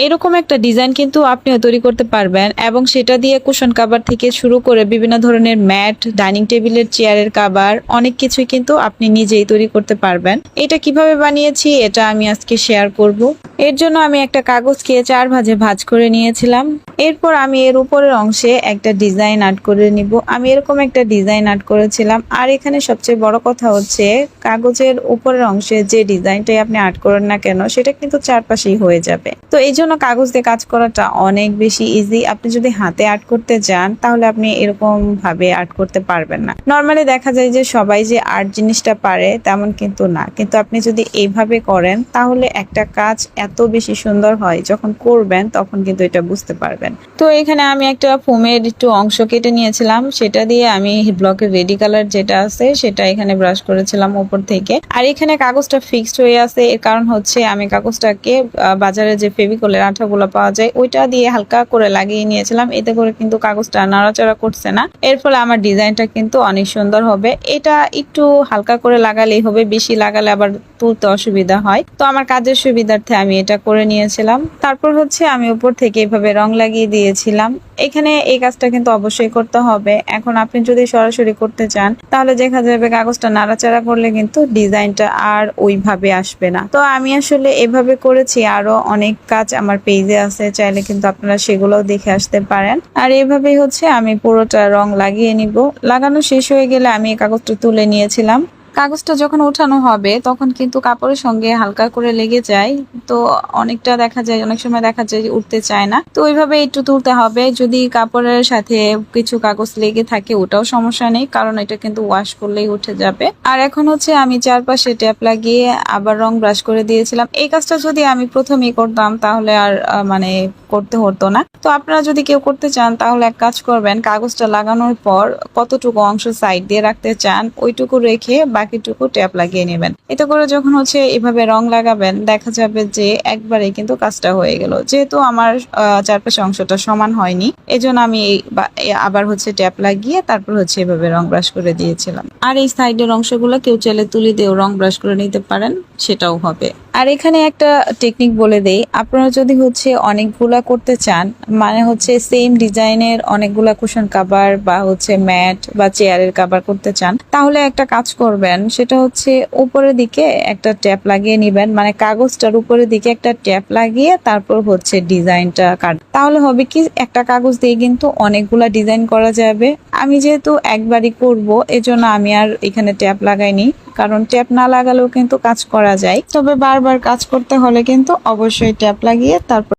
এরকম একটা ডিজাইন কিন্তু আপনিও তৈরি করতে পারবেন এবং সেটা দিয়ে কুশন কাভার থেকে শুরু করে বিভিন্ন ধরনের ম্যাট, ডাইনিং টেবিলের চেয়ারের কাভার অনেক কিছুই কিন্তু আপনি নিজেই তৈরি করতে পারবেন। এটা কিভাবে বানিয়েছি এটা আমি আজকে শেয়ার করব। এর জন্য আমি একটা কাগজকে 4 ভাঁজে ভাঁজ করে নিয়েছিলাম। এরপর আমি এর উপরের অংশে একটা ডিজাইন আর্ট করে নিব। আমি এরকম একটা ডিজাইন আর্ট করেছিলাম। আর এখানে সবচেয়ে বড় কথা হচ্ছে কাগজের উপরের অংশে যে ডিজাইনটাই আপনি আর্ট করেন না কেন সেটা কিন্তু চারপাশেই হয়ে যাবে। তো এই জন্য কাগজ দিয়ে কাজ করাটা অনেক বেশি ইজি। আপনি যদি হাতে আর্ট করতে যান তাহলে আপনি এরকম ভাবে আর্ট করতে পারবেন না। নর্মালি দেখা যায় যে সবাই যে আর্ট জিনিসটা পারে তেমন কিন্তু না, কিন্তু আপনি যদি এইভাবে করেন তাহলে একটা কাজ এত বেশি সুন্দর হয়, যখন করবেন তখন কিন্তু এটা বুঝতে পারবেন। তো এখানে আমি একটা ফোমের একটু অংশ কেটে নিয়েছিলাম, সেটা দিয়ে আমি ব্লকের রেডি কালার যেটা আছে সেটা এখানে ব্রাশ করেছিলাম উপর থেকে। আর এখানে কাগজটা ফিক্সড হয়ে আছে, এর কারণ হচ্ছে আমি কাগজটাকে বাজারে যে ফেভিকলের আঠাগুলো পাওয়া যায় ওইটা দিয়ে হালকা করে লাগিয়ে নিয়েছিলাম। এতে করে কিন্তু কাগজটা নাড়াচাড়া করছে না, এর ফলে আমার ডিজাইনটা কিন্তু অনেক সুন্দর হবে। এটা একটু হালকা করে লাগালেই হবে, বেশি লাগালে আবার তুলতে অসুবিধা হয়। তো আমার কাজের সুবিধার্থে আমি এটা করে নিয়েছিলাম। তারপর হচ্ছে আমি উপর থেকে এভাবে রং লাগিয়ে দিয়েছিলাম। এখানে এই কাজটা কিন্তু অবশ্যই করতে হবে। এখন আপনি যদি সরাসরি করতে চান তাহলে দেখা যাবে কাগজটা নাড়াচাড়া করলে কিন্তু ডিজাইনটা আর ওইভাবে আসবে না। তো আমি আসলে এভাবে করেছি, আরো অনেক কাজ আমার পেজে আছে, চাইলে কিন্তু আপনারা সেগুলোও দেখে আসতে পারেন। আর এভাবেই হচ্ছে আমি পুরোটা রং লাগিয়ে নিব। লাগানো শেষ হয়ে গেলে আমি এই কাগজটা তুলে নিয়েছিলাম। কাগজটা যখন ওঠানো হবে তখন কিন্তু কাপড়ের সঙ্গে হালকা করে লেগে যায়, তো অনেকটা দেখা যায়, অনেক সময় দেখা যায় যে উঠতে চায় না। তো ওইভাবে একটু তুলতে হবে। যদি কাপড়ের সাথে কিছু কাগজ লেগে থাকে ওটাও সমস্যা নেই, কারণ এটা কিন্তু ওয়াশ করলেই উঠে যাবে। আর এখন হচ্ছে আমি চারপাশে ট্যাপ লাগিয়ে আবার রং ব্রাশ করে দিয়েছিলাম। এই কাজটা যদি আমি প্রথমেই করতাম তাহলে আর মানে করতে হতো না। তো আপনারা যদি কেউ করতে চান তাহলে এক কাজ করবেন, কাগজটা লাগানোর পর কতটুকু অংশ সাইড দিয়ে রাখতে চান ওইটুকু রেখে বাকিটুকু ট্যাপ লাগিয়ে নেবেন। এতে করে যখন হচ্ছে এভাবে রং লাগাবেন দেখা যাবে যে একবারেই কিন্তু কাজটা হয়ে গেল। যেহেতু আমার চারপাশে অংশটা সমান হয়নি, এজন্য আমি আবার হচ্ছে ট্যাপ লাগিয়ে তারপর হচ্ছে এভাবে রং ব্রাশ করে দিয়েছিলাম। আর এই সাইডের অংশগুলো কেউ চাইলে তুলি দিয়েও রং ব্রাশ করে নিতে পারেন, সেটাও হবে। আর এখানে একটা টেকনিক বলে দেই, আপনারা যদি হচ্ছে অনেকগুলা করতে চান, মানে হচ্ছে সেম ডিজাইনের অনেকগুলা কুশন কাভার বা হচ্ছে ম্যাট বা চেয়ারের কাভার করতে চান, তাহলে একটা কাজ করবেন, সেটা হচ্ছে উপরের দিকে একটা ট্যাপ লাগিয়ে নিবেন, মানে কাগজটার উপরের দিকে একটা ট্যাপ লাগিয়ে তারপর হচ্ছে ডিজাইনটা তাহলে হবে কি একটা কাগজ দিয়ে কিন্তু অনেকগুলা ডিজাইন করা যাবে। আমি যেহেতু একবারই করব এজন্য আমি আর এখানে ট্যাপ লাগাইনি, কারণ ট্যাপ না লাগালেও কিন্তু কাজ করা যায়, তবে বারবার কাজ করতে হলে কিন্তু অবশ্যই ট্যাপ লাগিয়ে তারপর